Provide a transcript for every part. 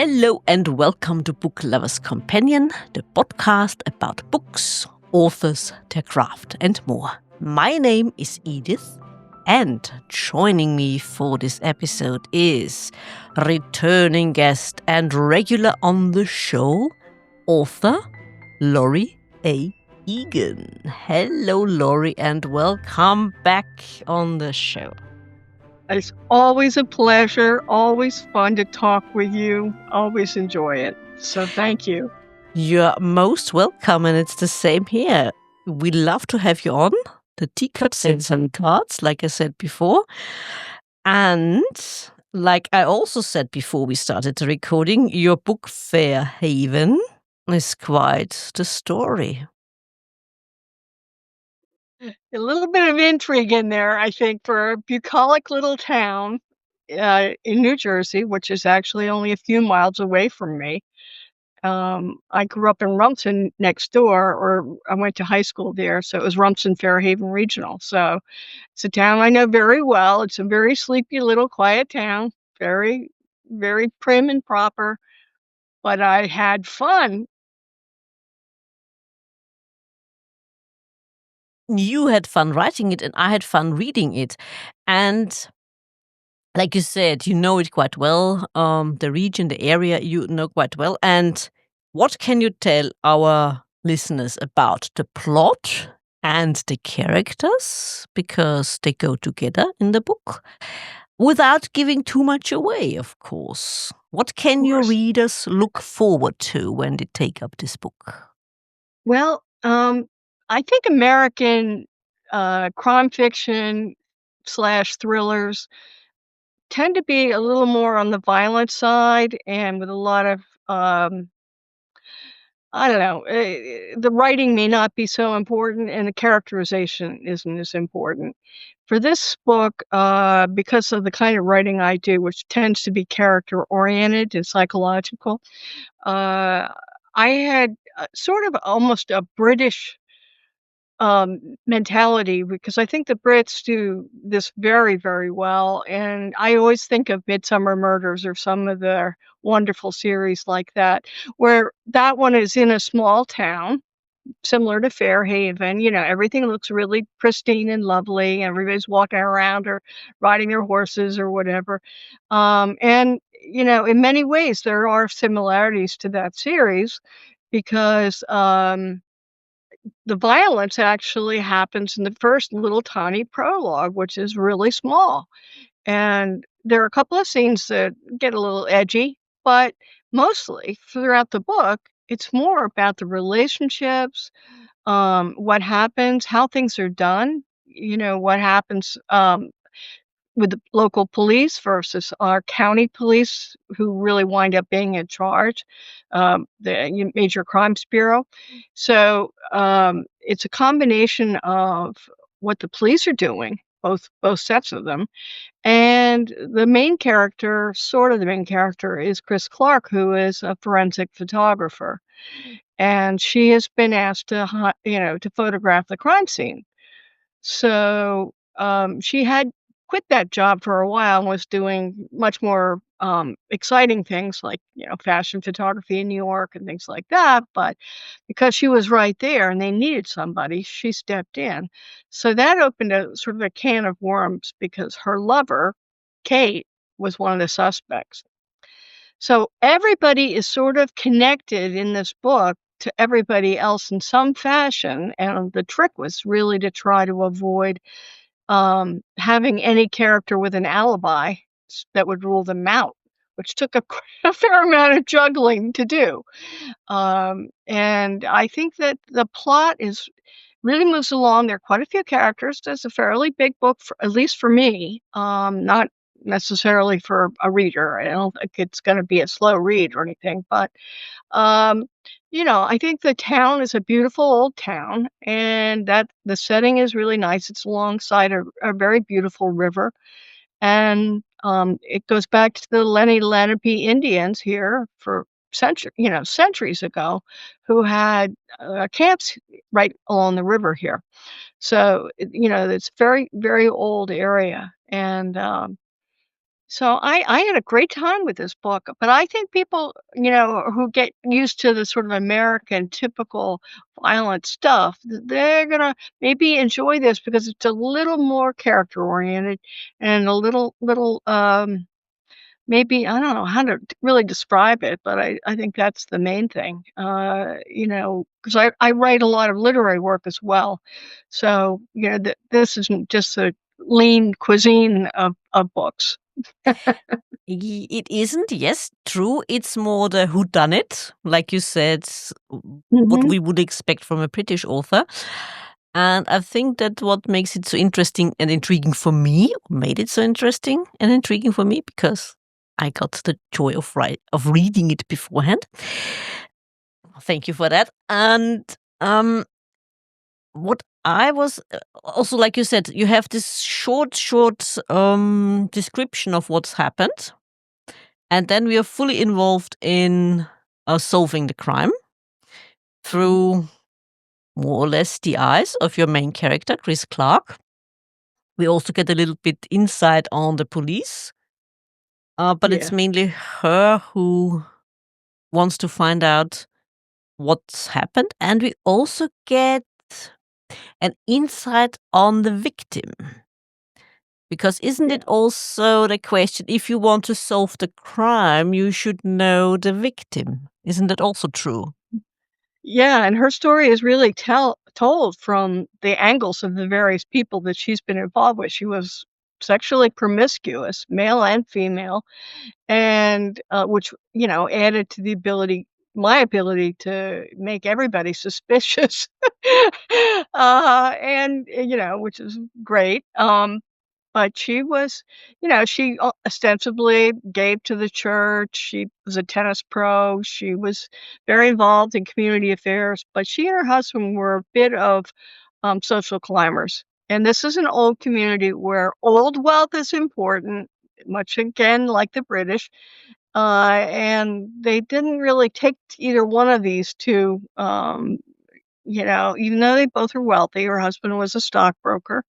Hello and welcome to Book Lovers Companion, the podcast about books, authors, their craft and more. My name is Edith, and joining me for this episode is returning guest and regular on the show, author Laury A. Egan. Hello, Laury, and welcome back on the show. It's always a pleasure, always fun to talk with you, always enjoy it. So thank you. You're most welcome, and it's the same here. We love to have you on. The teacup sends some cards, like I said before. And like I also said before we started the recording, your book Fair Haven is quite the story. A little bit of intrigue in there, I think, for a bucolic little town in New Jersey, which is actually only a few miles away from me. I grew up in Rumson next door, or I went to high school there, so it was Rumson Fairhaven Regional. So it's a town I know very well. It's a very sleepy little quiet town, very, very prim and proper, but I had fun. You had fun writing it, and I had fun reading it. And like you said, you know it quite well. The region, the area, you know quite well. And what can you tell our listeners about the plot and the characters? Because they go together in the book. Without giving too much away, of course. What can your readers look forward to when they take up this book? Well, I think American crime fiction / thrillers tend to be a little more on the violent side and with a lot of, I don't know, the writing may not be so important and the characterization isn't as important. For this book, because of the kind of writing I do, which tends to be character oriented and psychological, uh, I had sort of almost a British mentality, because I think the Brits do this very, very well, and I always think of Midsummer Murders or some of their wonderful series like that, where that one is in a small town, similar to Fairhaven. Everything looks really pristine and lovely, everybody's walking around or riding their horses or whatever, and, in many ways, there are similarities to that series because, the violence actually happens in the first little tiny prologue, which is really small. And there are a couple of scenes that get a little edgy, but mostly throughout the book, it's more about the relationships, what happens, how things are done, what happens with the local police versus our county police, who really wind up being in charge, the Major Crimes Bureau. So it's a combination of what the police are doing, both sets of them, and the main character, sort of the main character, is Chris Clark, who is a forensic photographer, and she has been asked to photograph the crime scene. So, she had quit that job for a while and was doing much more, exciting things like, fashion photography in New York and things like that, but because she was right there and they needed somebody, she stepped in. So that opened a sort of a can of worms because her lover, Kate, was one of the suspects. So everybody is sort of connected in this book to everybody else in some fashion, and the trick was really to try to avoid having any character with an alibi that would rule them out, which took a fair amount of juggling to do. And I think that the plot is really moves along. There are quite a few characters. It's a fairly big book, at least for me, not necessarily for a reader. I don't think it's going to be a slow read or anything, but um, I think the town is a beautiful old town, and that the setting is really nice. It's alongside a very beautiful river, and it goes back to the Lenni Lenape Indians here for centuries ago, who had camps right along the river here. So it's very, very old area, and So I had a great time with this book, but I think people, who get used to the sort of American typical violent stuff, they're gonna maybe enjoy this because it's a little more character oriented and a little, maybe I don't know how to really describe it, but I think that's the main thing. Because I write a lot of literary work as well, so this isn't just a lean cuisine of books. It isn't, yes, true. It's more the whodunit, like you said, what Mhm. we would expect from a British author. And I think that what makes it so interesting and intriguing for me, made it so interesting and intriguing for me, because I got the joy of reading it beforehand. Thank you for that. And um, what I was also, like you said, you have this short description of what's happened, and then we are fully involved in solving the crime through more or less the eyes of your main character, Chris Clark. We also get a little bit insight on the police, but it's Yeah, mainly her who wants to find out what's happened, and we also get an insight on the victim. Because isn't yeah, it also the question, if you want to solve the crime, you should know the victim? Isn't that also true? yeah, and her story is really told from the angles of the various people that she's been involved with. She was sexually promiscuous, male and female, and, which, added to the ability my ability to make everybody suspicious. Which is great, but she was she o ostensibly gave to the church, she was a tennis pro, she was very involved in community affairs, but she and her husband were a bit of, social climbers, and this is an old community where old wealth is important, much again like the British, and they didn't really take to either one of these 2, even though they both were wealthy. Her husband was a stockbroker,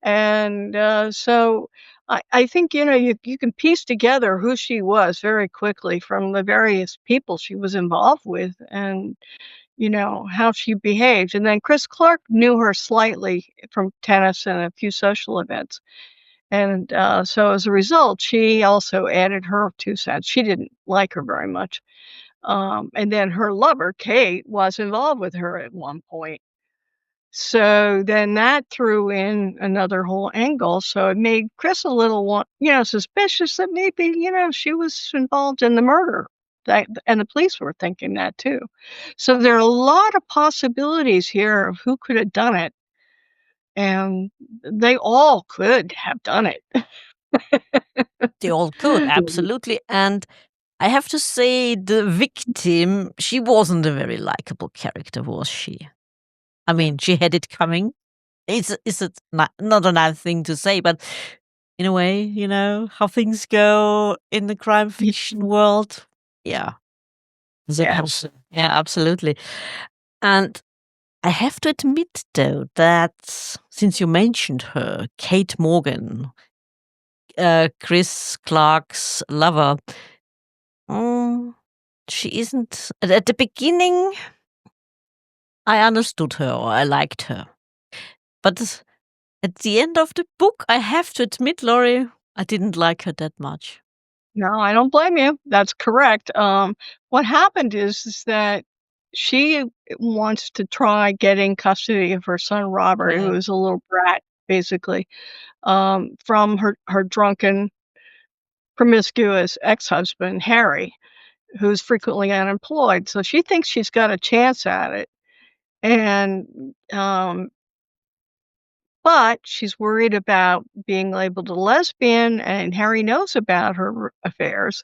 and, so I think, you can piece together who she was very quickly from the various people she was involved with and, how she behaved, and then Chris Clark knew her slightly from tennis and a few social events, and, so as a result, she also added her 2 cents. She didn't like her very much, and then her lover, Kate, was involved with her at one point. So then that threw in another whole angle, so it made Chris a little suspicious that maybe, she was involved in the murder. And the police were thinking that too. So there are a lot of possibilities here of who could have done it, and they all could have done it. They all could, absolutely. And I have to say, the victim, she wasn't a very likable character, was she? I Yeah. mean, she had it coming. It's not a nice thing to say, but in a way, how things go in the crime Yeah. fiction world. Yeah. Yeah. Yeah, absolutely. And I have to admit, though, that since you mentioned her, Kate Morgan, Chris Clark's lover, mm, she isn't. At the beginning, I understood her or I liked her. But at the end of the book, I have to admit, Laurie, I didn't like her that much. No, I don't blame you. That's correct. What happened is that she wants to try getting custody of her son Robert, who Right. is a little brat, basically, from her drunken, promiscuous ex-husband Harry, who's frequently unemployed. So she thinks she's got a chance at it, and but she's worried about being labeled a lesbian, and Harry knows about her affairs.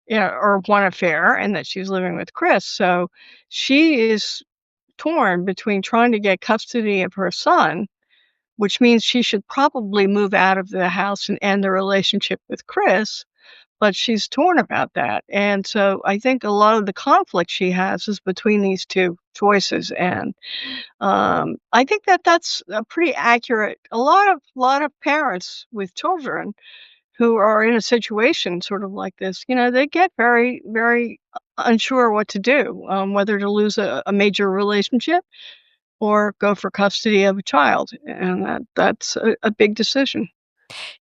Yeah, or one affair, and that she's living with Chris, so she is torn between trying to get custody of her son, which means she should probably move out of the house and end the relationship with Chris, but she's torn about that, and so I think a lot of the conflict she has is between these 2 choices, and, I think that that's a pretty accurate a lot of parents with children who are in a situation sort of like this, they get very, very unsure what to do, whether to lose a major relationship or go for custody of a child, and that's a big decision.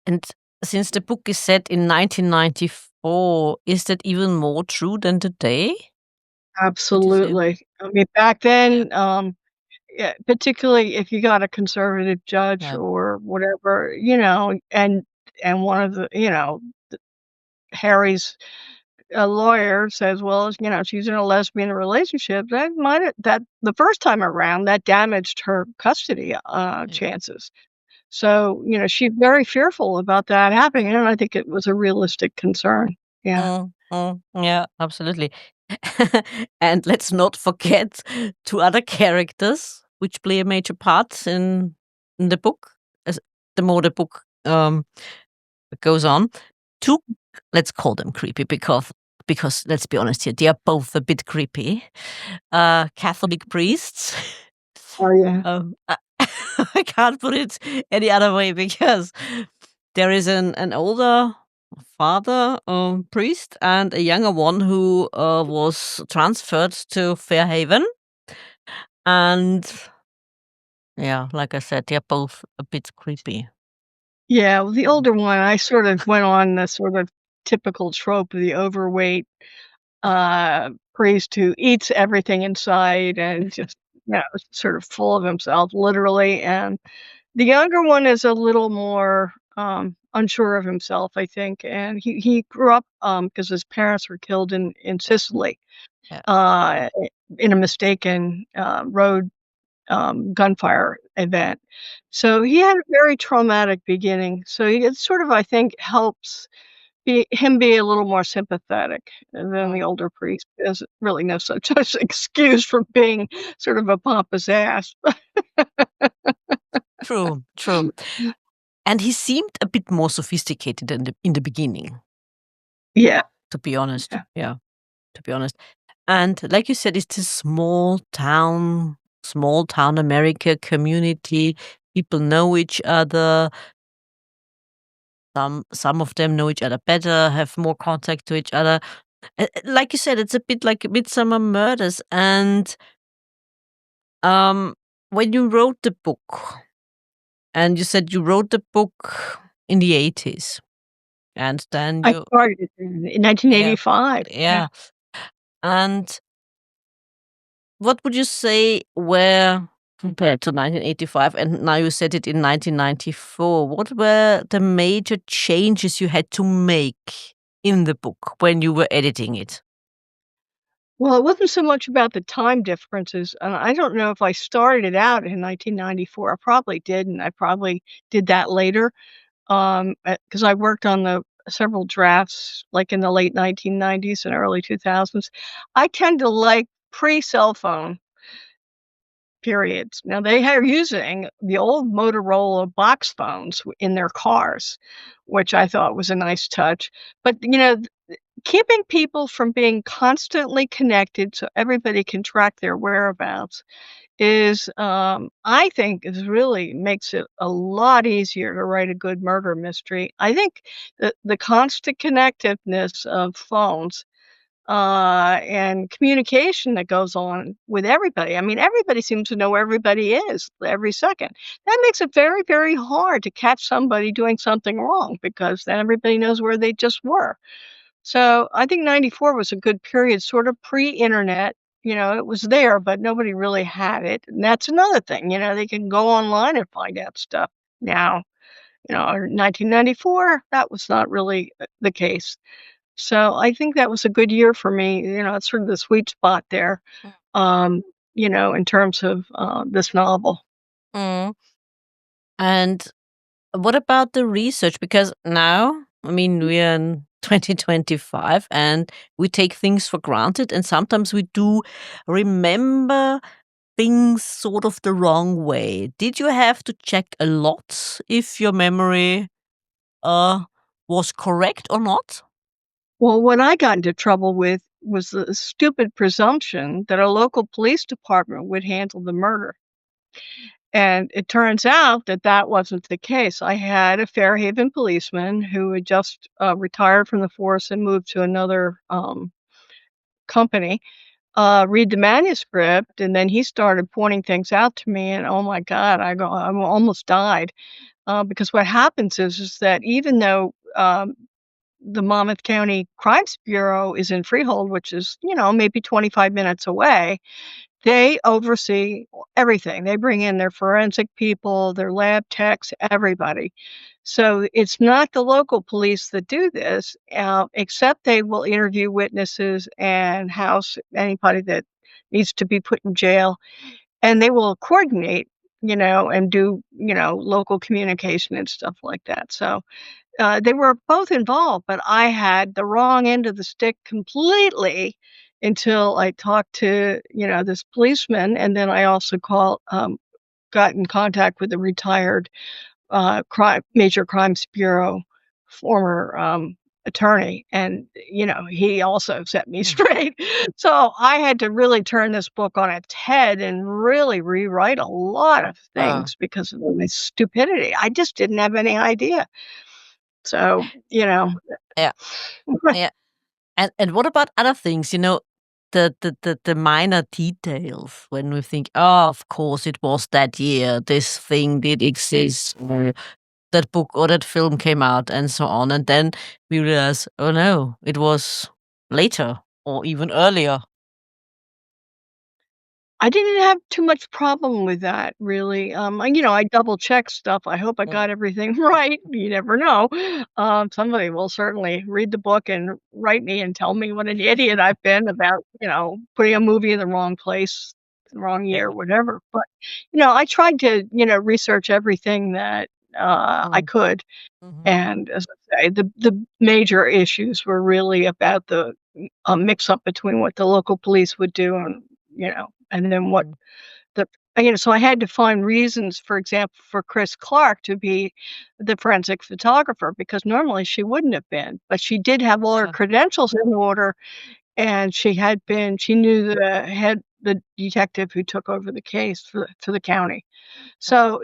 And since the book is set in 1994, is that even more true than today? Would you say? Absolutely. I mean, back then, yeah, particularly if you got a conservative judge Yeah. or whatever, and one of the, Harry's a lawyer says, "Well, she's in a lesbian relationship," that the first time around, that damaged her custody, Yeah. chances. So, she's very fearful about that happening, and I think it was a realistic concern. Yeah. Yeah, absolutely. And let's not forget 2 other characters which play a major part in the book, as the more the book, goes on. 2, let's call them creepy because let's be honest here, they are both a bit creepy. Catholic priests. Oh, yeah. I I can't put it any other way because there is an older father, priest, and a younger one who, was transferred to Fairhaven, and yeah, like I said, they're both a bit creepy. Yeah, well, the Mm. older one, I sort of went on the sort of typical trope of the overweight, priest who eats everything in sight and just, sort of full of himself, literally, and the younger one is a little more, unsure of himself, I think, and he grew up, because his parents were killed in Sicily, Yeah, uh, in a mistaken, road, gunfire event. So he had a very traumatic beginning. So it sort of, I think, helps be a little more sympathetic than the mm, older priest. There's really no such excuse for being sort of a pompous ass. true, true. And he seemed a bit more sophisticated in the beginning, Yeah, to be honest. yeah. Yeah, to be honest. And like you said, it's a small town America community. People know each other. Some of them know each other better, have more contact to each other. Like you said, it's a bit like Midsummer Murders. And um, when you wrote the book, and you said you wrote the book in the 80s, and then I you, started it in yeah, 1985. Yeah. yeah. And what would you say were, compared to 1985, and now you said it in 1994, what were the major changes you had to make in the book when you were editing it? Well, it wasn't so much about the time differences, and I don't know if I started it out in 1994. I probably didn't. I probably did that later, because I worked on the several drafts, like, in the late 1990s and early 2000s. I tend to like pre-cell phone periods. Now, they are using the old Motorola box phones in their cars, which I thought was a nice touch, but, keeping people from being constantly connected so everybody can track their whereabouts is, I think is really makes it a lot easier to write a good murder mystery. I think the constant connectiveness of phones, and communication that goes on with everybody. I mean, everybody seems to know where everybody is every second. That makes it very, very hard to catch somebody doing something wrong because then everybody knows where they just were. So, I think '94 was a good period, sort of pre-internet, it was there, but nobody really had it, and that's another thing, they can go online and find out stuff now, in 1994, that was not really, the case. So, I think that was a good year for me, it's sort of the sweet spot there, um, in terms of, this novel. Mm. And what about the research? Because now, I mean, we're in 2025 and we take things for granted, and sometimes we do remember things sort of the wrong way. Did you have to check a lot if your memory uh was correct or not? Well, what I got into trouble with was the stupid presumption that a local police department would handle the murder. And it turns out that that wasn't the case. I had a Fairhaven policeman who had just, retired from the force and moved to another, company, read the manuscript, and then he started pointing things out to me, and, oh my god, I almost died, because what happens is that even though, the Monmouth County Crimes Bureau is in Freehold, which is, maybe 25 minutes away, they oversee everything. They bring in their forensic people, their lab techs, everybody. So it's not the local police that do this, except they will interview witnesses and house anybody that needs to be put in jail, and they will coordinate, and do, local communication and stuff like that. So they were both involved, but I had the wrong end of the stick completely until I talked to, this policeman, and then I also got in contact with a retired, major crimes bureau former, attorney, and, he also set me Mm. straight. So I had to really turn this book on its head and really rewrite a lot of Wow. things because of my stupidity. I just didn't have any idea. So, Yeah, yeah. And what about other things? The minor details when we think, oh, of course, it was that year. This thing did exist. Or that book or that film came out, and so on. And then we realize, oh no, it was later or even earlier. I didn't have too much problem with that really. I double check stuff. I hope I Mm. got everything right. You never know. Somebody will certainly read the book and write me and tell me what an idiot I've been about, putting a movie in the wrong place, the wrong Yeah. year, whatever. But, I tried to, research everything that I Mm. could. Mhm. And as I say, the major issues were really about the mix up between what the local police would do and then what Mm. the so I had to find reasons, for example, for Chris Clark to be the forensic photographer because normally she wouldn't have been, but she did have all her Yeah. credentials in order, and she knew the detective who took over the case for the county. So,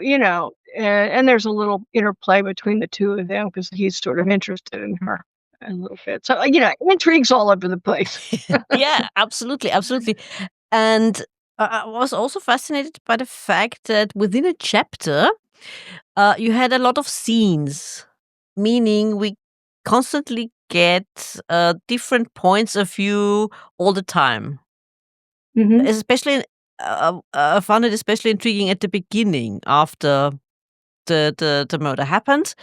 and there's a little interplay between the 2 of them because he's sort of interested in her a little bit. So, intrigues all over the place. Yeah, absolutely, absolutely. And I was also fascinated by the fact that within a chapter, you had a lot of scenes, meaning we constantly get different points of view all the time. Mhm, Especially, I found it especially intriguing at the beginning after the murder happened.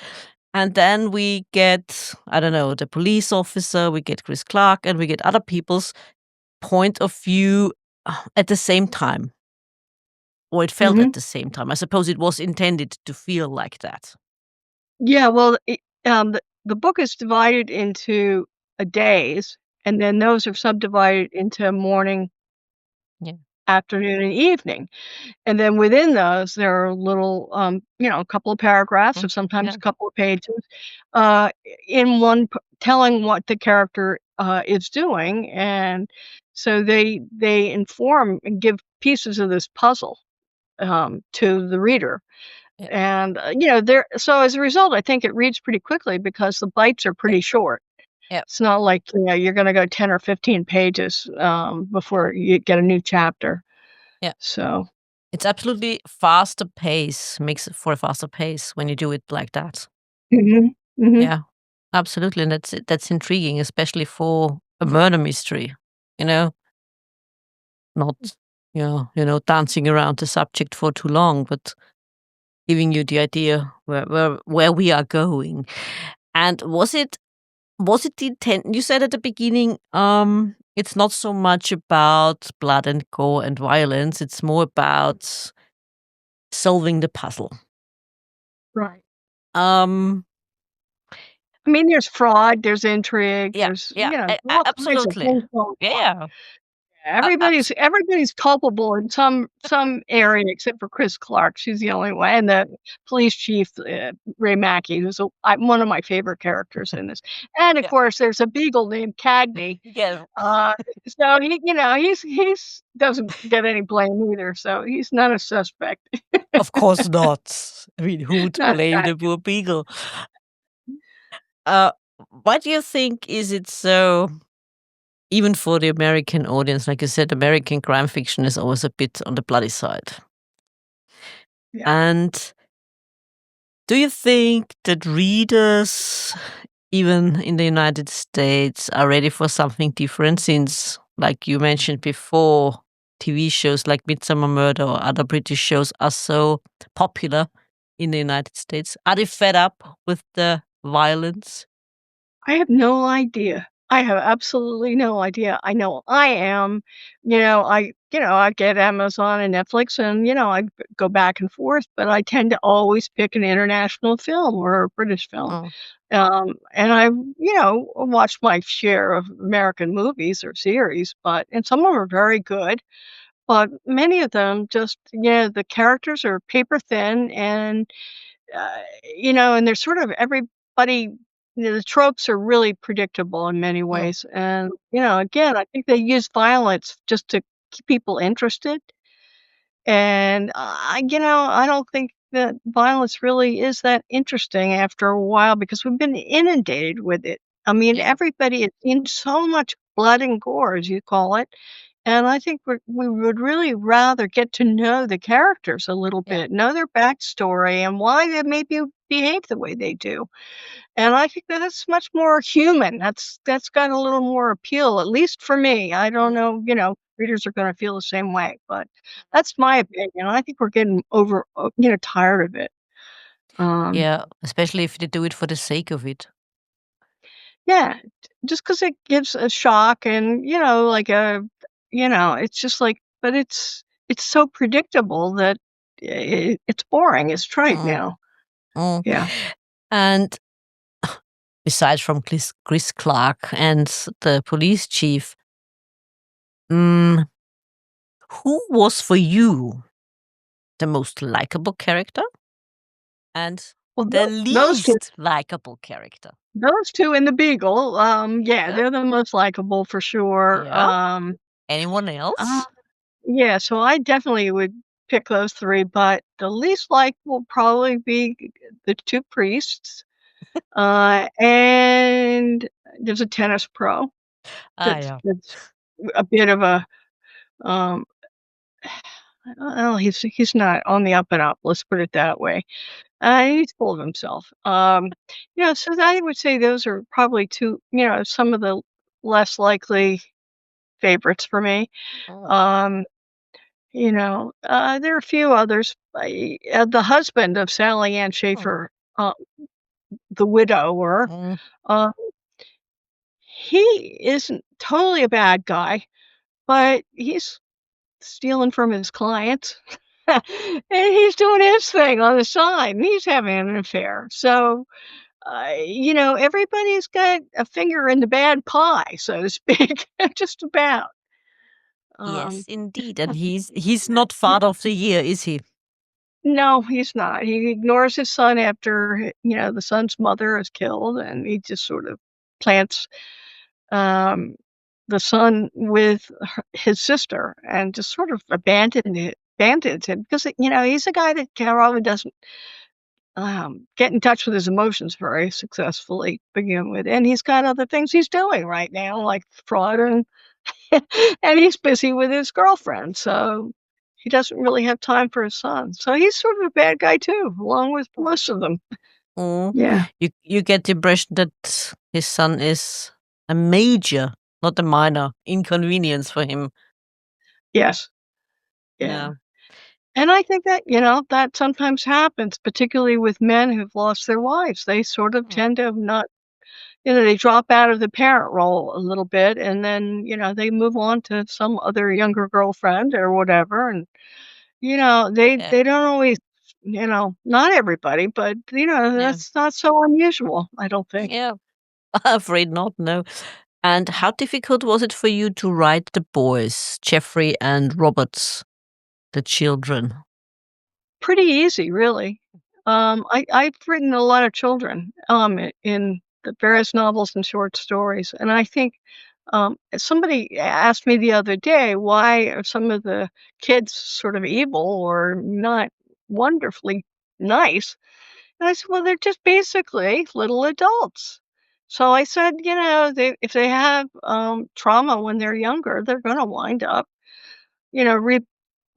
And then we get, I don't know, the police officer, we get Chris Clark, and we get other people's point of view at the same time, or it felt mhm. at the same time. I suppose it was intended to feel like that. Yeah, well, the book is divided into, days, and then those are subdivided into morning, Yeah. afternoon, and evening. And then within those, there are little, a couple of paragraphs or Mm, sometimes yeah, a couple of pages, uh, in one telling what the character, is doing, and so they inform and give pieces of this puzzle, to the reader. yeah, And, there so as a result, I think it reads pretty quickly because the bites are pretty short. yeah, It's not like, you're gonna go 10 or 15 pages, before you get a new chapter. yeah. So It's absolutely faster pace, makes it for a faster pace when you do it like that. mhm, mhm. Yeah, absolutely. And that's intriguing, especially for a murder mystery, you know, not, dancing around the subject for too long, but giving you the idea where we are going. And was it the intent? You said at the beginning, it's not so much about blood and gore and violence. It's more about solving the puzzle. Right. Um, I mean, there's fraud, there's intrigue, yeah, there's, yeah, all kinds of absolutely. things going on. Yeah, Everybody's culpable in some area except for Chris Clark. She's the only one, and the police chief, Ray Mackey, who's one of my favorite characters in this. And, of Yeah, course, there's a beagle named Cagney. yeah. Uh, so he's doesn't get any blame either, so he's not a suspect. Of course not. I mean, who would Not blame that the poor beagle? Uh, why do you think is it so even for the American audience, like you said, American crime fiction is always a bit on the bloody side. yeah. And do you think that readers, even in the United States, are ready for something different since, like you mentioned before, TV shows like Midsummer Murder or other British shows are so popular in the United States? Are they fed up with the violence? I have no idea. I have absolutely no idea. I know I am. I get Amazon and Netflix and, I go back and forth, but I tend to always pick an international film or a British film. Mm, And I, watch my share of American movies or series, and some of them are very good, but many of them just, the characters are paper thin uh, and they're sort of everybody the tropes are really predictable in many mm, ways, and, again, I think they use violence just to keep people interested, and I don't think that violence really is that interesting after a while because we've been inundated with it. I mean, yeah. everybody has seen so much blood and gore, as you call it, and I think we would really rather get to know the characters a little Yeah. bit, know their backstory and why they maybe behave the way they do. And I think that that's much more human. That's got a little more appeal, at least for me. I don't Mm, know, readers are gonna feel the same way, but mhm. that's my opinion. I think we're getting tired of it. Um, Yeah, especially if they do it for the sake of it. yeah, just because it gives a shock and, like it's just like but it's so predictable that it's boring. It's trite Mm, now. mm. Yeah. And besides from Chris Clark and the police chief, mm, who was for you the most likable character and Well, the those 2 least likable character? those 2 and the Beagle, yeah, Yeah. they're the most likable for sure. Yeah. Anyone Uh, else? yeah, so I definitely would pick those 3, but the least liked will probably be the 2 priests, and there's a tennis pro Ah, that's yeah. that's a bit of a, um, well, he's not on the up and up, let's put it that way. He's full of himself. So I would say those are probably 2, some of the less likely favorites for me. Mm, Um, there are a few others. The husband of Sally Ann mm, Schaefer, the widower, mm, uh, he isn't totally a bad guy, but he's stealing from his clients. And he's doing his thing on the side, and he's having an affair. So, everybody's got a finger in the bad pie, so to speak, just about. yes, Um, indeed. And he's not father of the year, is he? no, he's not. He ignores his son after, the son's mother is killed, and he just sort of plants, um, the son with his sister and just sort of abandons him because, he's a guy that probably doesn't get in touch with his emotions very successfully to begin with, and he's got other things he's doing right now, like fraud and and he's busy with his girlfriend, so he doesn't really have time for his son. So he's sort of a bad guy too, along with Mm. most of them. Mm. Yeah. You get the impression that his son is a major, not a minor inconvenience for him. Yes. Yeah. Yeah. And I think that, that sometimes happens, particularly with men who've lost their wives. They sort of Mm, tend to not they drop out of the parent role a little bit and then, they move on to some other younger girlfriend or whatever. And, yeah. they don't always, not everybody, but, Yeah. that's not so unusual, I don't think. Yeah. Afraid not, no. And how difficult was it for you to write the boys, Jeffrey and Roberts, the children? Pretty easy, really. I've written a lot of children, in the various novels and short stories, and I think, somebody asked me the other day, "Why are some of the kids sort of evil or not wonderfully nice?" And I said, "Well, they're just basically little adults." So I said, "They if they have, trauma when they're younger, they're gonna wind up, you know,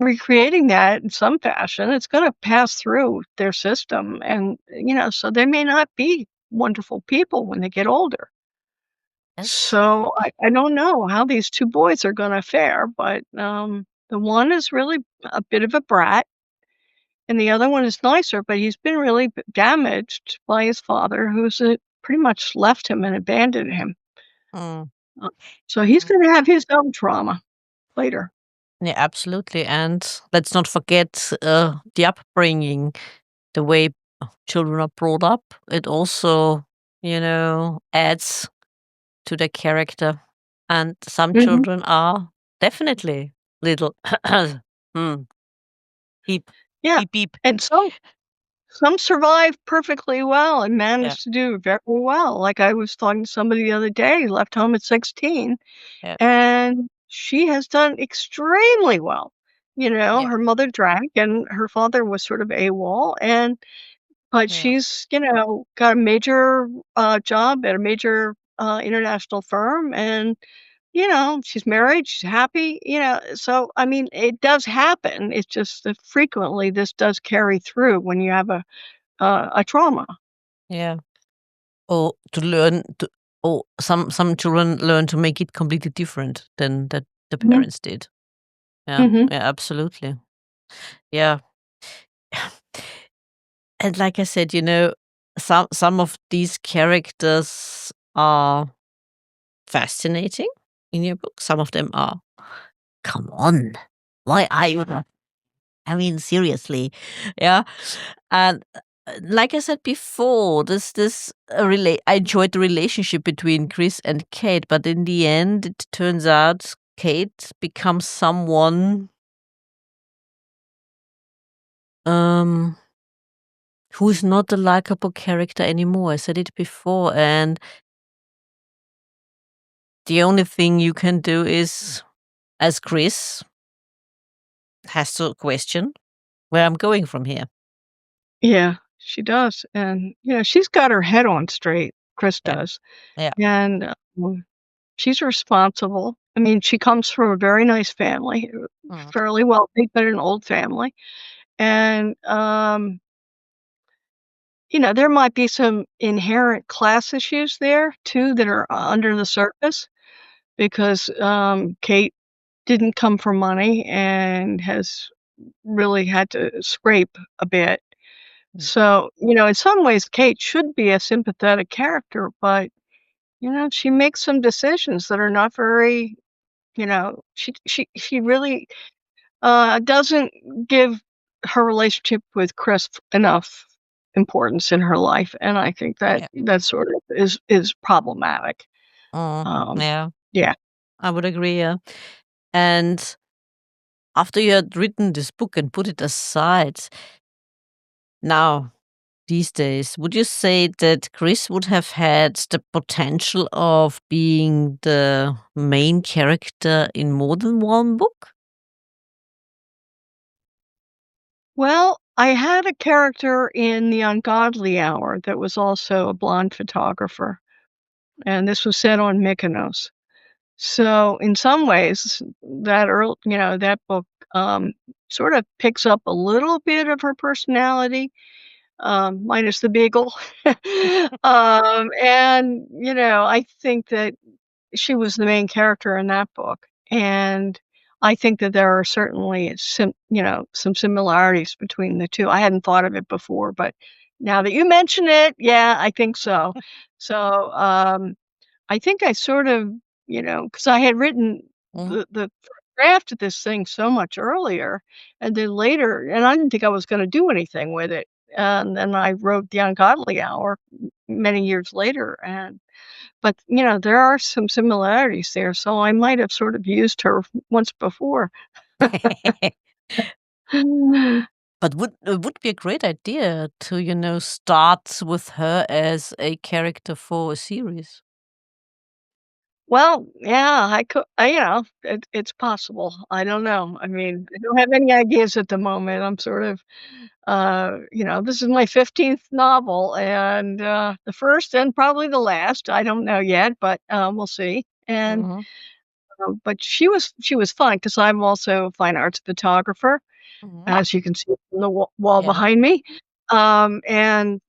recreating that in some fashion. It's gonna pass through their system, and, so they may not be wonderful people when they get older." Yes. So I don't know how these 2 boys are gonna fare, but, the one is really a bit of a brat, and the other one is nicer, but he's been really damaged by his father, who's, pretty much left him and abandoned him. Mm. Uh, so he's gonna have his own trauma later. Yeah, absolutely. And let's not forget the upbringing, the way children are brought up. It also, adds to their character. And some Mhm. children are definitely little hmm, beep, Yeah, beep, beep. and some survive perfectly well and Yeah, manage to do very well. Like, I was talking to somebody the other day, left home at 16, yeah, and she has done extremely well. yeah, Her mother drank and her father was sort of AWOL, but yeah, she's, got a major, job at a major, international firm, and, she's married, she's happy, so, I mean, it does happen. It's just that frequently this does carry through when you have a trauma. yeah. Or to learn to, or some children learn to make it completely different than that the Mhm, parents did. Yeah, mhm. yeah, absolutely. Yeah. And like I said, some of these characters are fascinating in your book. Some of them are, come on, why are you not? I mean, seriously, yeah. And like I said before, this I enjoyed the relationship between Chris and Kate, but in the end, it turns out Kate becomes someone um who is not a likable character anymore. I said it before, and the only thing you can do is, as Chris, has to question where I'm going from here. Yeah, she does, and, she's got her head on straight, Chris Yeah, does, yeah. and, she's responsible. I mean, she comes from a very nice family, Mm, fairly wealthy, but an old family, and, there might be some inherent class issues there too that are under the surface because, Kate didn't come from money and has really had to scrape a bit. mm, So, in some ways, Kate should be a sympathetic character, but, she makes some decisions that are not very, she really, doesn't give her relationship with Chris enough importance in her life, and I think that yeah. that sort of is problematic. Um, Yeah, yeah. I would agree. Yeah. And after you had written this book and put it aside, now these days, would you say that Chris would have had the potential of being the main character in more than one book? Well, I had a character in The Ungodly Hour that was also a blonde photographer, and this was set on Mykonos. So, in some ways, that book, sort of picks up a little bit of her personality, minus the beagle. And, I think that she was the main character in that book, and I think that there are certainly some similarities between the 2. I hadn't thought of it before, but now that you mention it, yeah, I think so. So, I think I sort of, because I had written Mhm. the draft of this thing so much earlier, and then later and I didn't think I was gonna do anything with it, and then I wrote The Ungodly Hour, many years later, but, you know, there are some similarities there, so I might have sort of used her once before. But would it would be a great idea to, start with her as a character for a series. Well, yeah, it's possible. I don't know. I mean, I don't have any ideas at the moment. I'm sort of, this is my 15th novel and, the first and probably the last. I don't know yet, but, we'll see. Mhm, But she was fun because 'cause I'm also a fine arts photographer, mhm. as you can see from the wall Yeah. behind me. And,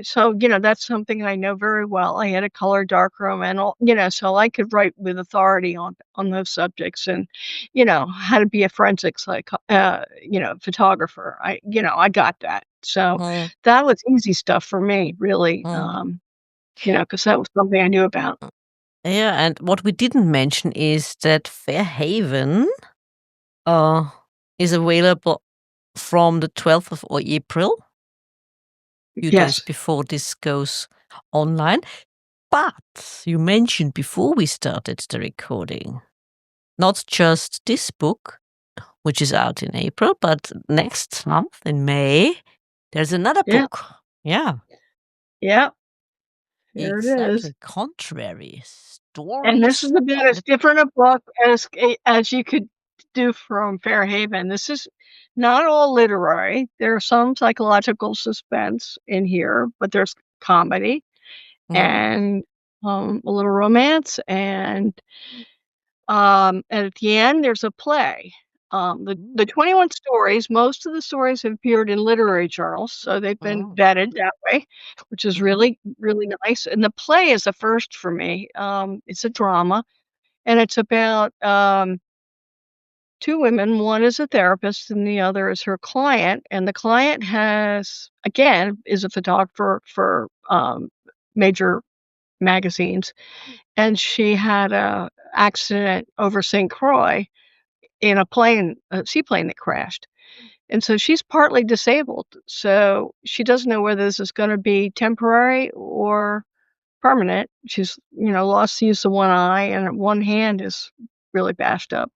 so, that's something I know very well. I had a color darkroom and so I could write with authority on those subjects and, how to be a forensics photographer. I got that. So Mhm, that was easy stuff for me, really, mhm. because that was something I knew about. Yeah, and what we didn't mention is that Fairhaven, uh, is available from the 12th of April, few days Yes. before this goes online. But you mentioned before we started the recording, not just this book, which is out in April, but next month in May, there's another Yeah. book. Yeah, Yeah. There it is. exactly. Contrary And this stories is about and as different a book as you could do from Fairhaven. This is not all literary. There's some psychological suspense in here, but there's comedy mhm, and, a little romance, and at the end, there's a play. The mm, 21 stories, most of the stories have appeared in literary journals, so they've been mm, vetted that way, which is mhm, really, really nice. And the play is a first for me. It's a drama, and it's about 2 women. One is a therapist, and the other is her client. And the client is a photographer for major magazines, and she had a accident over St. Croix in a seaplane that crashed. And so she's partly disabled. So she doesn't know whether this is going to be temporary or permanent. She's, lost the use of one eye and one hand is really bashed up.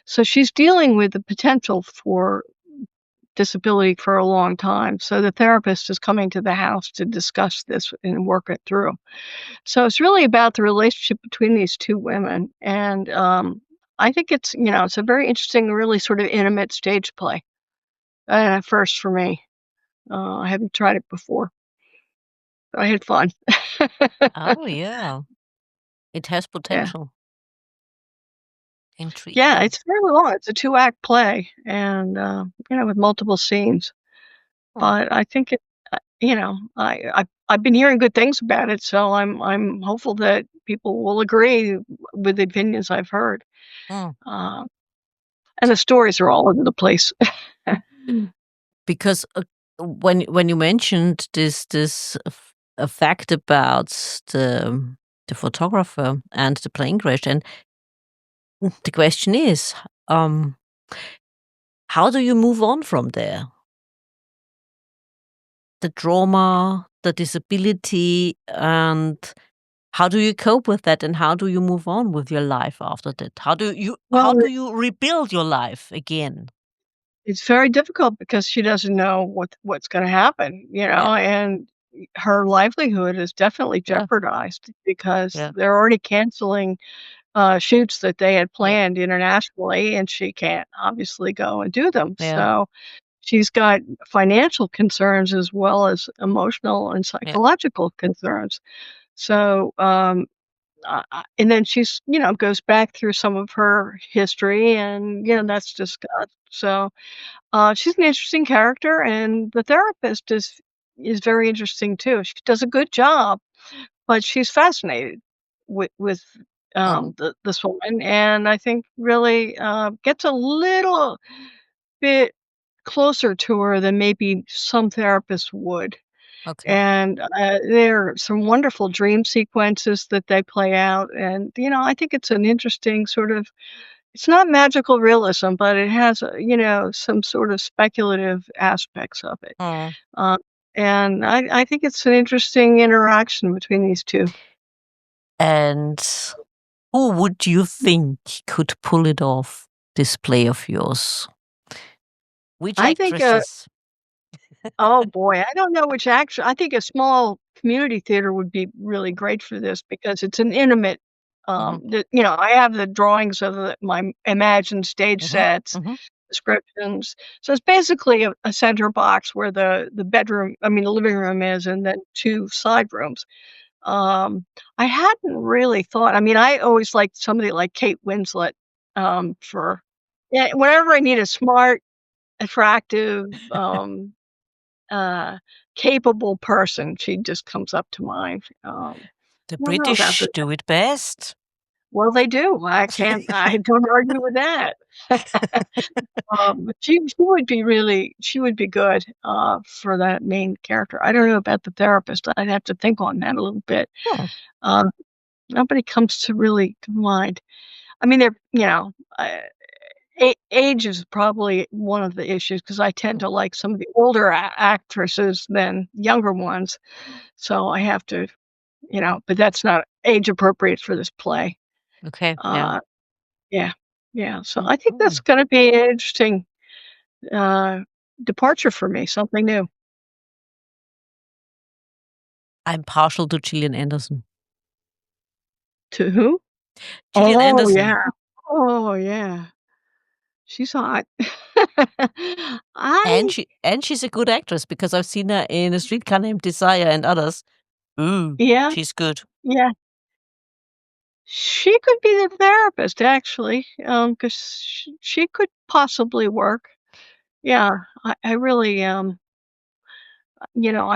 So she's dealing with the potential for disability for a long time. So the therapist is coming to the house to discuss this and work it through. So it's really about the relationship between these 2 women, and, I think it's a very interesting, really sort of intimate stage play, and a first for me. I haven't tried it before, but I had fun. Oh, yeah. It has Yeah. potential. Yeah, Intriguing. it's fairly long. It's a two-act play and, with multiple scenes, Hmm. but I think I've been hearing good things about it, so I'm hopeful that people will agree with the opinions I've heard. Mm. Uh, and the stories are all over the place. Because, when you mentioned this fact about the photographer and the plane crash, and the question is, um, how do you move on from there? The trauma, the disability, and how do you cope with that, and how do you move on with your life after that? How Well, do you rebuild your life again? it's very difficult because she doesn't know what's gonna happen, Yeah, and her livelihood is definitely yeah, jeopardized because yeah, they're already canceling, shoots that they had yeah, planned internationally, and she can't obviously go and do them, yeah, so she's got financial concerns as well as emotional and yeah, psychological concerns. So, and then goes back through some of her history and, that's discussed. So, she's an interesting character, and the therapist is very interesting too. She does a good job, but she's fascinated with mhm, this woman, and I think really gets a little bit closer to her than maybe some therapists would. okay, And there are some wonderful dream sequences that they play out, and I think it's an interesting sort of it's not magical realism, but it has, some sort of speculative aspects of it. mm, Um, and I think it's an interesting interaction between these 2. And who would you think could pull it off, this play of yours? Which I think, actresses? oh boy, I don't know which actor. I think a small community theater would be really great for this because it's an intimate, Mhm, I have the drawings of my imagined stage mhm, sets, mhm. descriptions. So it's basically a center box where the bedroom I mean, the living room is and then 2 side rooms. Um, I hadn't really thought I mean, I always liked somebody like Kate Winslet, for yeah, whenever I need a smart, attractive, uh, capable person, she just comes up to mind. The I don't know about British the do it best. well, they do. I don't argue with that. But she would be good, for that main character. I don't know about the therapist. I'd have to think on that a little bit. Hmm, Um, nobody comes to mind. I mean, age is probably one of the issues because I tend to like some of the older actresses than younger ones. So I have to, but that's not age appropriate for this play. okay, yeah. Uh, yeah, yeah. So I think that's Mhm. going to be an interesting uh, departure for me, something new. I'm partial to Gillian Anderson. To who? Gillian Oh yeah, Anderson. oh yeah. She's hot. I And she's a good actress because I've seen her in A Streetcar Named Desire and others. Ooh, yeah, she's good. yeah. She could be the therapist actually, 'cause she could possibly work. Yeah, I really, I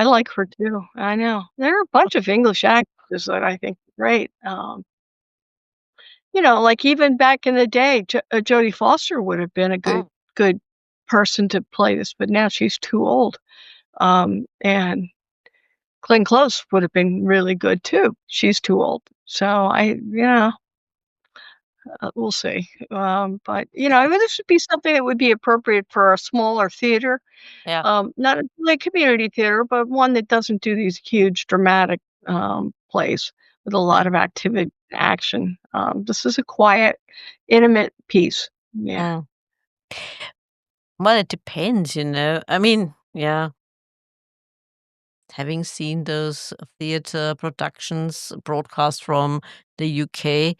like her too. I know. There are a bunch of English actors that I think are great. Like even back in the day, Jodie Foster would have been a Mm, good person to play this, but now she's too old. And Glenn Close would have been really good too. She's too old. So we'll see. But I mean, this would be something that would be appropriate for a smaller theater. yeah, Not a like community theater, but one that doesn't do these huge dramatic plays with a lot yeah. of activity and action. This is a quiet, intimate piece. Yeah. Mm. Well, it depends, you know. I mean, yeah, having seen those theater productions broadcast from the UK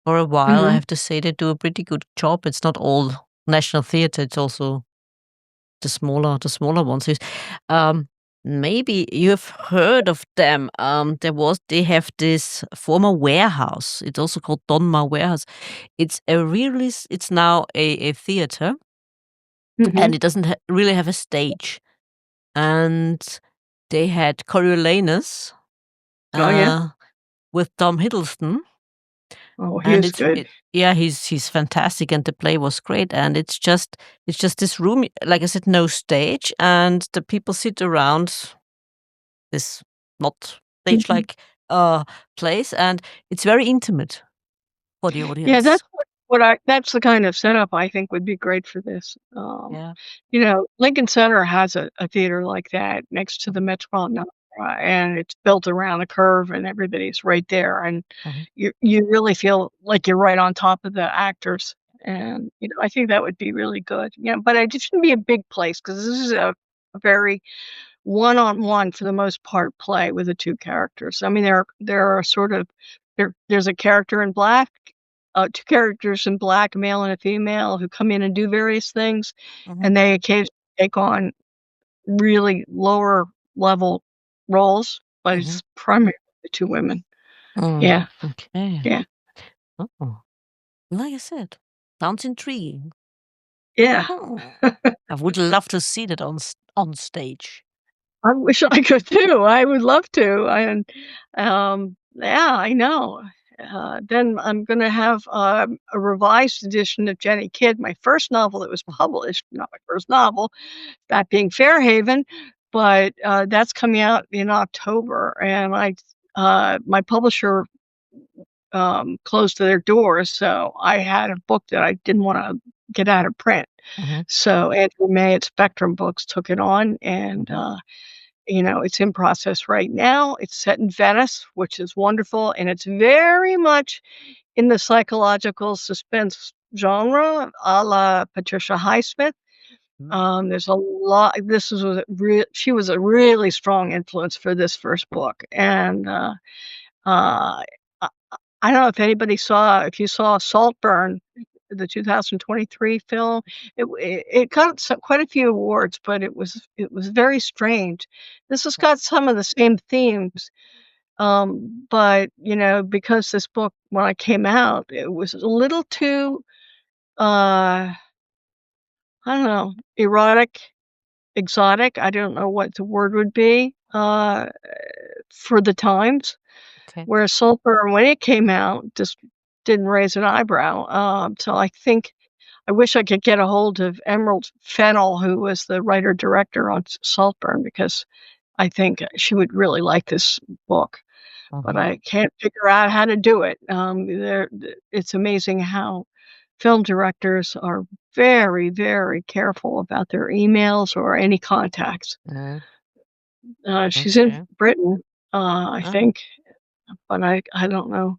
for a while, I Mhm. have to say they do a pretty good job. It's not all national theater, it's also the smaller ones. Um, maybe you've heard of them. They have this former warehouse. It's also called Donmar Warehouse. It's now a theater, and Mhm. it doesn't really have a stage. And they had Coriolanus Oh yeah. uh, with Tom Hiddleston, Oh, he and is good. yeah, he's fantastic, and the play was great. And it's just this room, like I said, no stage, and the people sit around this not stage Mhm. like place, and it's very intimate for the Yeah, audience. that's the kind of setup I think would be great for this. Yeah. Lincoln Center has a theater like that next to the Mhm, Metropolitan Opera, and it's built around a curve, and everybody's right there, and mhm, you really feel like you're right on top of the actors, and, I think that would be really good. Yeah, but it shouldn't be a big place because this is a very one-on-one, for the most part, play with the 2 characters. I mean, there are sort of there's a character in black, 2 characters in black, a male and a female, who come in and do various things, mhm, and they occasionally take on really lower level roles, but mhm. it's primarily the 2 women. Mm, Yeah, okay. yeah, Oh, like I said, sounds intriguing. yeah. Oh, I would love to see that on stage. I wish I could too. I would love to, and, yeah, I know. Then I'm gonna have, a revised edition of Jenny Kidd, my first novel that was Mm, published, not my first novel, that being Fairhaven, but, that's coming out in October, and my publisher, closed their doors, so I had a book that I didn't wanna get out of print. mhm, So Andrew May at Spectrum Books took it on, and, mhm. It's in process right now. It's set in Venice, which is wonderful, and it's very much in the psychological suspense genre, a la Patricia Highsmith. Mm, There's a lot this was a rea she was a really strong influence for this first book, and, uh, I I don't know if you saw Saltburn, the 2023 film. It got quite a few awards, but it was very strange. This has got some of the same themes, but, because this book, when I came out, it was a little too, uh, I don't know, erotic, exotic, I don't know what the word would be, for the times, okay. whereas Sulphur, when it came out, just didn't raise an eyebrow, so I think I wish I could get a hold of Emerald Fennell, who was the writer-director on Saltburn, because I think she would really like this book, but Mhm. I can't figure out how to do it. It's amazing how film directors are very, very careful about their emails or any contacts. Mm, She's in okay. Britain, I Oh, think, but I don't know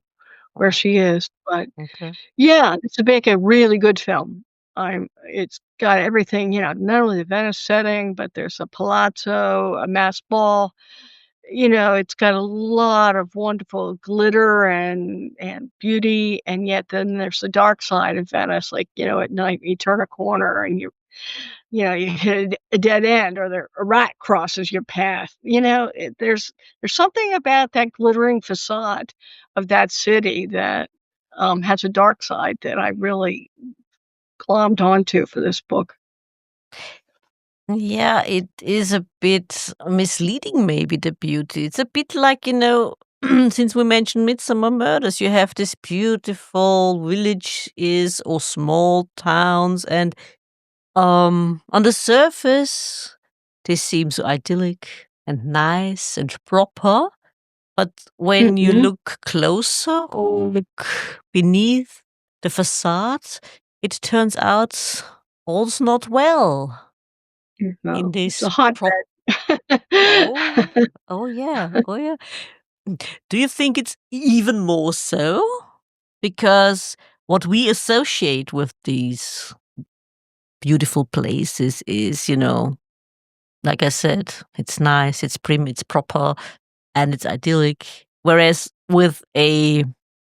where oh, she is, but okay. yeah, it's to make a really good film. It's got everything, not only the Venice setting, but there's a palazzo, a mass ball. It's got a lot of wonderful glitter and beauty, and yet then there's the dark side of Venice, like, at night you turn a corner and you hit a dead end, or a rat crosses your path. There's something about that glittering facade of that city that, has a dark side that I really glommed onto for this book. Yeah, it is a bit misleading, maybe the beauty. It's a bit like, since we mentioned Midsummer Murders, you have this beautiful villages or small towns, and on the surface, they seem so idyllic and nice and proper. But when you Mhm. look closer or look beneath the facade, it turns out all's not well in No, it's a this prop. hotbed. Oh, oh yeah, oh yeah. Do you think it's even more so? Because what we associate with these beautiful places is, like I said, it's nice, it's prim, it's proper, and it's idyllic. Whereas with a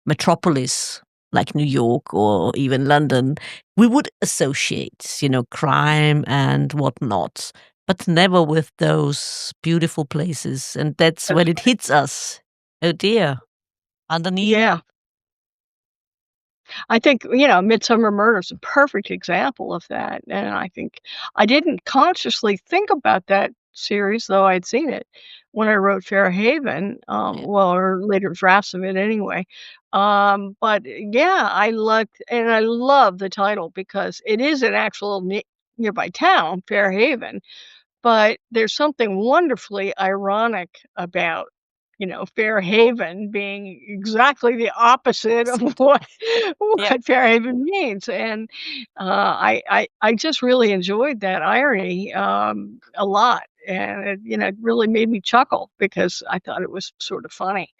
metropolis like New York or even London, we would associate, crime and whatnot, but never with those beautiful places. And that's That's when it hits us. Oh dear. Underneath. Yeah. I think, Midsummer Murder is a perfect example of that, and I think I didn't consciously think about that series, though I'd seen it when I wrote Fair Haven, Yeah. or later drafts of it anyway. But yeah, I love the title because it is an actual nearby town, Fair Haven, but there's something wonderfully ironic about, Fair Haven being exactly the opposite of Sit. what Yeah. what Fair Haven means, and, I just really enjoyed that irony, a lot, and it really made me chuckle because I thought it was sort of funny,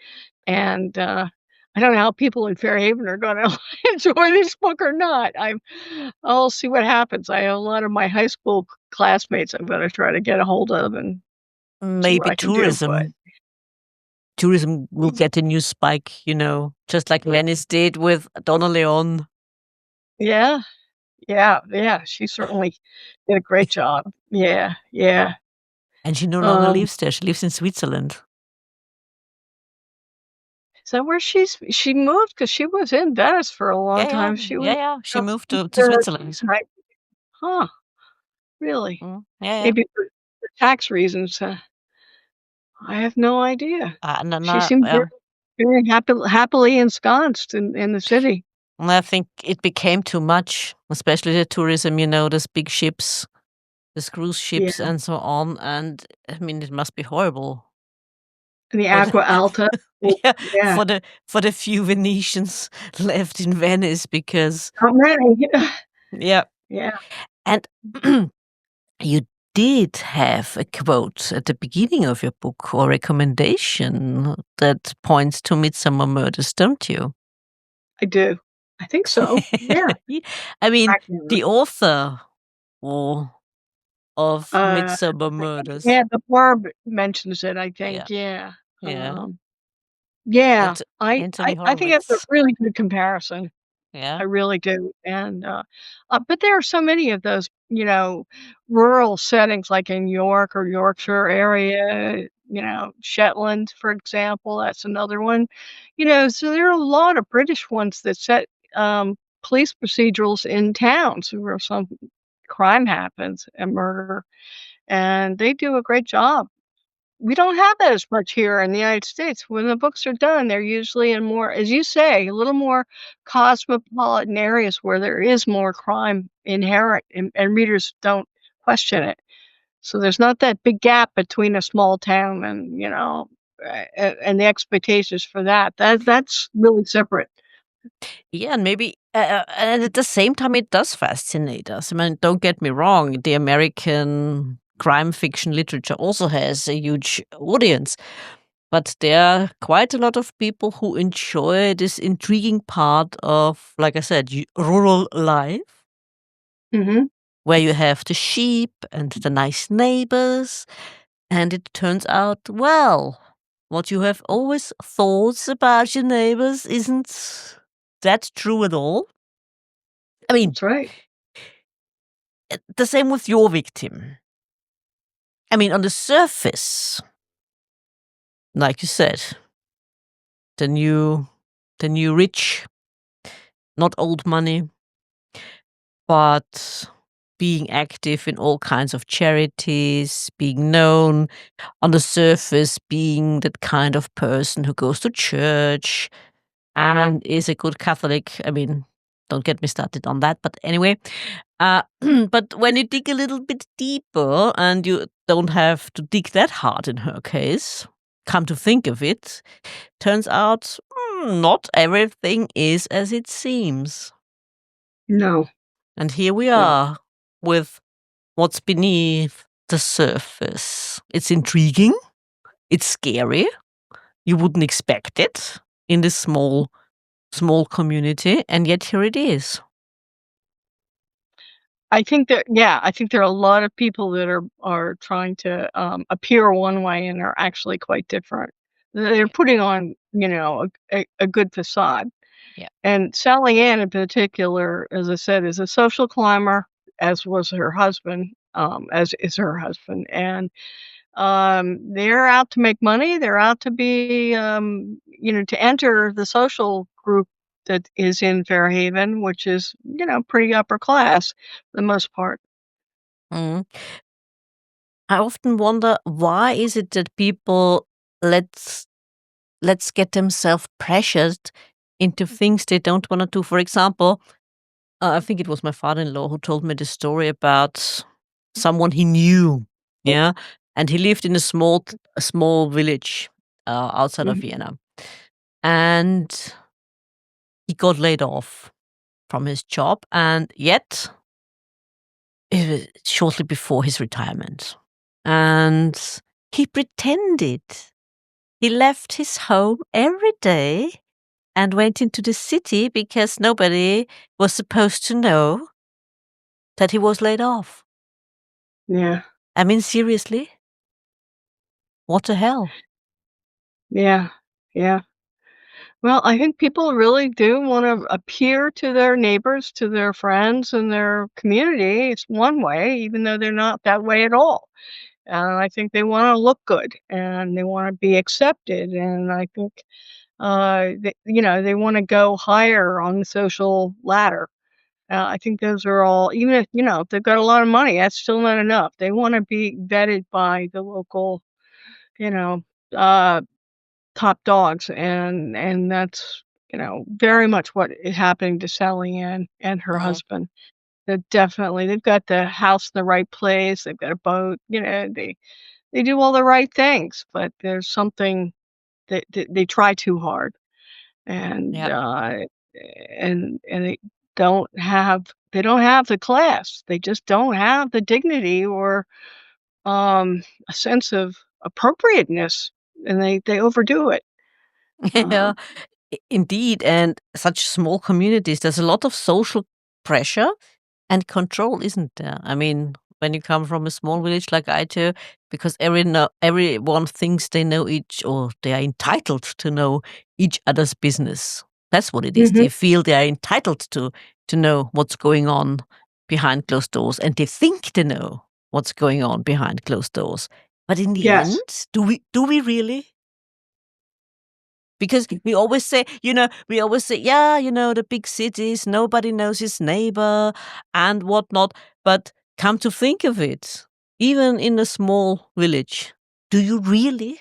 and, I don't know how people in Fair Haven are gonna enjoy this book or not. I'll see what happens. I have a lot of my high school classmates I'm gonna try to get a hold of and see what Maybe I can do, but tourism will get a new spike, just like Venice did with Donna Leon. yeah, yeah, yeah, she certainly did a great job. Yeah, yeah. And she no longer Um, lives there. She lives in Switzerland. is that where she moved? Because she was in Venice for a long Yeah, yeah, time. She yeah, was yeah. She up moved to there Switzerland. right. Huh, really? Yeah, yeah. Maybe for tax reasons, I have no idea. And then, She seemed yeah. very happily ensconced in the city. And I think it became too much, especially the tourism, those big ships, the cruise Yeah, ships and so on. And I mean, it must be horrible and the for the Aqua Alta. Well, yeah, yeah, for the few Venetians left in Venice because not many. yeah. Yeah. And you did have a quote at the beginning of your book or recommendation that points to Midsummer Murders, don't you? I do. I think so. Yeah. Ye I mean, I can't remember. the author or of Uh, Midsummer Murders. yeah, the blurb mentions it, I Yeah, think, yeah. yeah. Yeah, Ant I Anthony I think that's a Horowitz. really good comparison. I Yeah, really do, but there are so many of those, rural settings, like in York or Yorkshire area, Shetland, for example, that's another one. So there are a lot of British ones that set, police procedurals in towns where some crime happens, a murder, and they do a great job. We don't have that as much here in the United States. When the books are done, they're usually in more, as you say, a little more cosmopolitan areas where there is more crime inherent and readers don't question it. So there's not that big gap between a small town and, and the expectations for that. That's really separate. yeah, and maybe, and at the same time, it does fascinate us. I mean, don't get me wrong, the American crime fiction literature also has a huge audience, but there are quite a lot of people who enjoy this intriguing part of, like I said, rural life, Mhm. where you have the sheep and the nice neighbors, and it turns out, well, what you have always thought about your neighbors isn't that true at all. I mean, That's right. the same with your victim. I mean, on the surface, like you said, the new, the new rich, not old money, but being active in all kinds of charities, being known on the surface, being that kind of person who goes to church and is a good Catholic. I mean, don't get me started on that, but anyway. But when you dig a little bit deeper, and you don't have to dig that hard in her case, come to think of it, turns out not everything is as it seems. No, And here we no. are with what's beneath the surface. It's intriguing, it's scary. You wouldn't expect it in this small community, and yet here it is. I think there are a lot of people that are trying to, appear one way and are actually quite different. They're Yeah, putting on, a good facade. yeah. And Sally Ann in particular, as I said, is a social climber, as was her husband, as is her husband, and they're out to make money, they're out to be, to enter the social group that is in Fairhaven, which is, pretty upper class for the most part. Mm. I often wonder, why is it that people let's let's get themselves pressured into things they don't want to do. For example, I think it was my father-in-law who told me the story about someone he knew, yeah, and he lived in a small village outside of Mhm. Vienna, and he got laid off from his job, and yet it was shortly before his retirement, and he pretended. He left his home every day and went into the city because nobody was supposed to know that he was laid off. Yeah, I mean, seriously? What the hell? yeah, yeah. Well, I think people really do wanna appear to their neighbors, to their friends, and their community. It's one way, even though they're not that way at all. And I think they wanna look good, and they wanna be accepted, and I think, they wanna go higher on the social ladder. I think those are all, even if, if they've got a lot of money, that's still not enough. They wanna be vetted by the local, you know, uh top dogs, and that's, very much what is happening to Sally Ann and her Mm, husband. They've got the house in the right place, they've got a boat, they do all the right things, but there's something that they try too hard, and, yeah. and they don't have the class. They just don't have the dignity or, a sense of appropriateness, and they overdo it. Yeah, Um, indeed. And such small communities, there's a lot of social pressure and control, isn't there? I mean, when you come from a small village like I do, because everyone thinks they know each, or they are entitled to know each other's business. That's what it is. mhm, They feel they are entitled to know what's going on behind closed doors, and they think they know what's going on behind closed doors. But in the end, yes. do we really? Because we always say, yeah, the big cities, nobody knows his neighbor and whatnot. But come to think of it, even in a small village, do you really?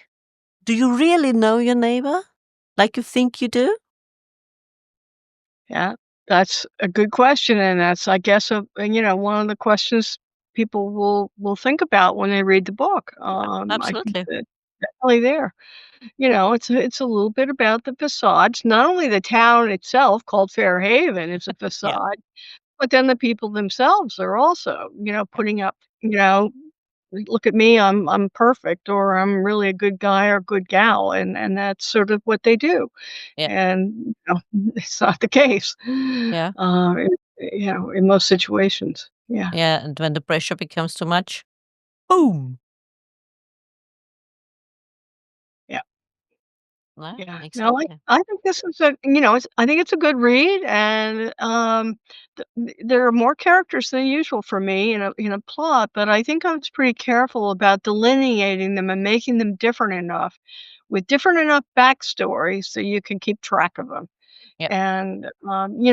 Do you really know your neighbor like you think you do? Yeah, that's a good question, and that's, I guess, one of the questions people will think about when they read the book. Yeah, I think absolutely. that definitely there. It's a little bit about the facades. Not only the town itself, called Fairhaven, is a Yeah, facade, but then the people themselves are also, putting up, you know, "Look at me, I'm perfect," or "I'm really a good guy or good gal," and that's sort of what they do. yeah, And, it's not the case, yeah, in most situations. Yeah, yeah. And when the pressure becomes too much, boom. yeah, Yeah, yeah. No, I exactly. I think this is I think it's a good read, and, there are more characters than usual for me in a plot, but I think I was pretty careful about delineating them and making them different enough, with different enough backstories so you can keep track of them. Yeah. And,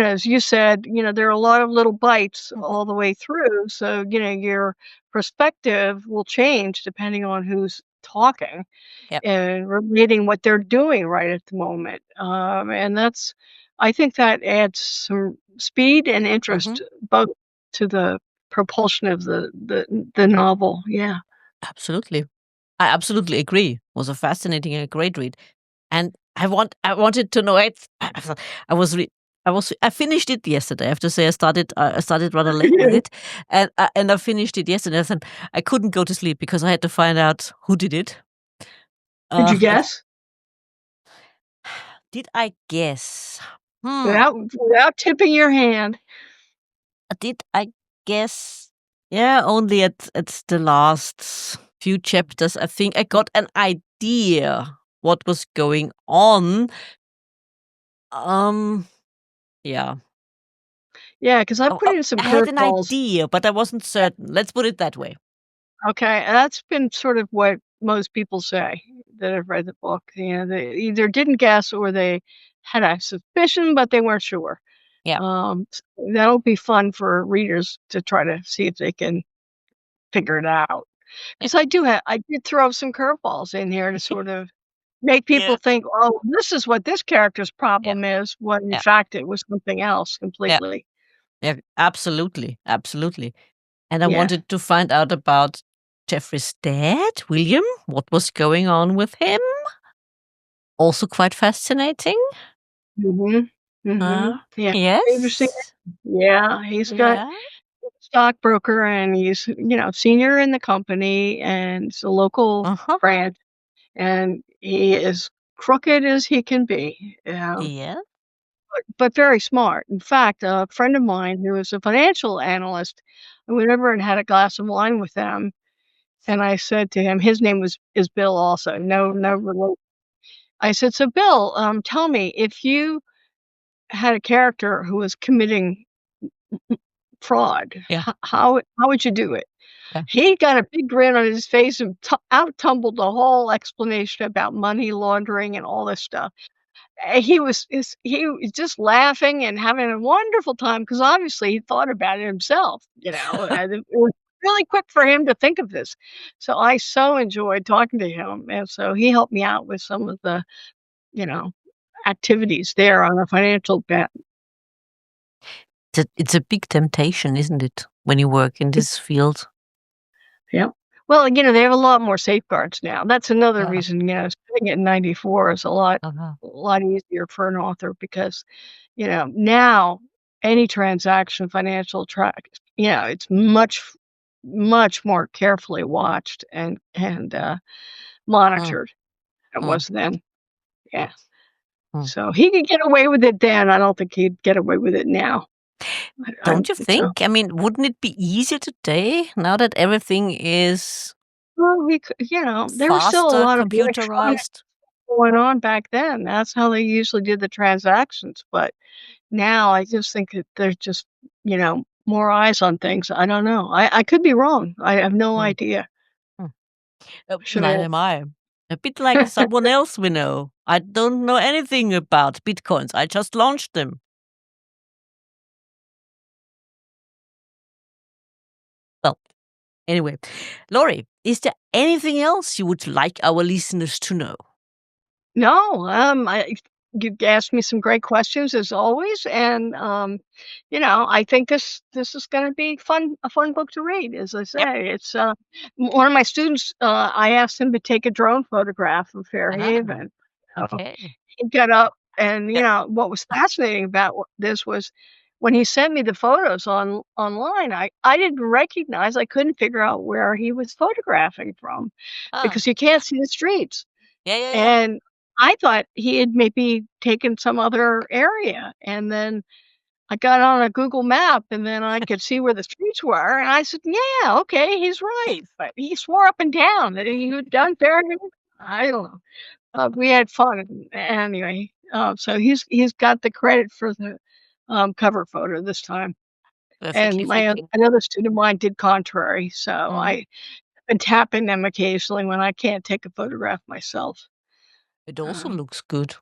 as you said, there are a lot of little bites Mhm. all the way through, so, your perspective will change depending on who's talking Yeah. and relating what they're doing right at the moment. And I think that adds some speed and Hmm. interest both to the propulsion of the novel. Yeah. Absolutely. I absolutely agree. It was a fascinating and a great read. And I wanted to know it. I was re I finished it yesterday. I have to say I started rather late with it, and I finished it yesterday, and I couldn't go to sleep because I had to find out who did it. Could you And guess? did I guess? Hmm, Without tipping your hand. did I guess? Yeah, only at the last few chapters, I think I got an idea what was going on. Um, yeah. Yeah, because I Oh, put oh, in some I had an curveballs. idea, but I wasn't certain. Let's put it that way. Okay, and that's been sort of what most people say that have read the book. They either didn't guess or they had a suspicion, but they weren't sure. Yeah, S That'll be fun for readers to try to see if they can figure it out. yeah. Because I did throw some curveballs in here to sort of make people Yeah, think, "Oh, this is what this character's yeah, problem is," when in yeah, fact it was something else yeah, completely. yeah, absolutely, absolutely. And I Yeah. wanted to find out about Jeffrey's dad, William. What was going on with him? Also quite fascinating. Mhm. Mhm. Yeah. Interesting. Yes. Yeah, he's got Yeah. stockbroker, and he's, senior in the company, and it's a local Uh-huh. branch, and he is crooked as he can be, Yeah. but very smart. In fact, a friend of mine who is a financial analyst, I went over and had a glass of wine with them, and I said to him, his name is Bill also, no relation. I said, "So Bill, tell me, if you had a character who was committing fraud, Yeah. how would you do it?" Yeah. He got a big grin on his face and out tumbled the whole explanation about money laundering and all this stuff. He was just laughing and having a wonderful time because obviously he thought about it himself, and it was really quick for him to think of this. So I so enjoyed talking to him, and so he helped me out with some of the, you know, activities there on a financial bet. It's a big temptation, isn't it, when you work in this field? Yeah. Well, they have a lot more safeguards now. That's another Uh, reason, setting it in '94 is uh-huh. a lot easier for an author because, now any transaction financial track, it's much. much more carefully watched and Mm, monitored than it mm, was then. Yeah. mm. So he could get away with it then. I don't think he'd get away with it now. I Don't don't you think so. think? I mean, wouldn't it be easier today now that everything is Well, there was still a faster, lot of electronic computerized? going on back then. That's how they usually did the transactions, but now I just think that there's just, more eyes on things. I don't know. I could be wrong. I have no Mm, idea. mm. Should Neither am I. A bit like someone else we know. I don't know anything about bitcoins. I just launched them. Well, anyway, Laurie, is there anything else you would like our listeners to know? No, you asked me some great questions as always, and I think this is going to be a fun book to read. As I Yep. say, it's one of my students. I asked him to take a drone photograph of Ah, Fairhaven. okay. He got up, and Yep. what was fascinating about this was when he sent me the photos online. I didn't recognize. I couldn't figure out where he was photographing from Ah, because you can't see the streets. yeah, yeah, yeah. And I thought he had maybe taken some other area, and then I got on a Google map, and then I could see where the streets were, and I said, "Yeah, okay, he's right." But he swore up and down that he had done Fahrenheit. I don't know. We had fun anyway. So he's got the credit for the cover photo this time, and Perfectly my fitting. another student of mine did contrary. So Mhm. I've been tapping them occasionally when I can't take a photograph myself. It also Um, looks good.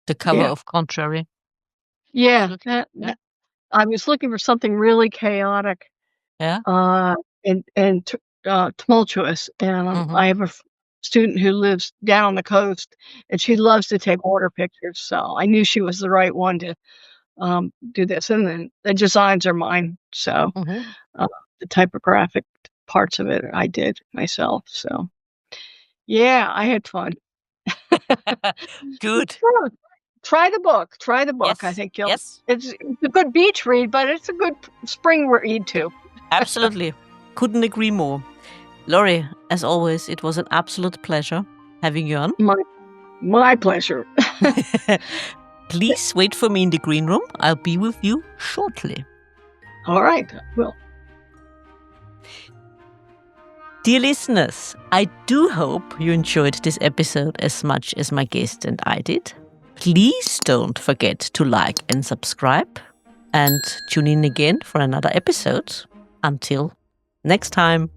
The cover yeah. of Contrary. Yeah, Absolutely. Yeah. that I was looking for something really chaotic, Yeah. uh, and tumultuous, and, Mhm. I have a student who lives down on the coast, and she loves to take water pictures, so I knew she was the right one to, do this, and then the designs are mine, so, Mhm. uh, the typographic parts of it I did myself, so, yeah, I had fun. Good. Sure. Try the book, I Yes. think you'll Yes. it's a good beach read, but it's a good spring read too. Absolutely. Couldn't agree more. Laurie, as always, it was an absolute pleasure having you on. My my pleasure. Please wait for me in the green room. I'll be with you shortly. Alright, well, Dear listeners, I do hope you enjoyed this episode as much as my guest and I did. Please don't forget to like and subscribe and tune in again for another episode. Until next time.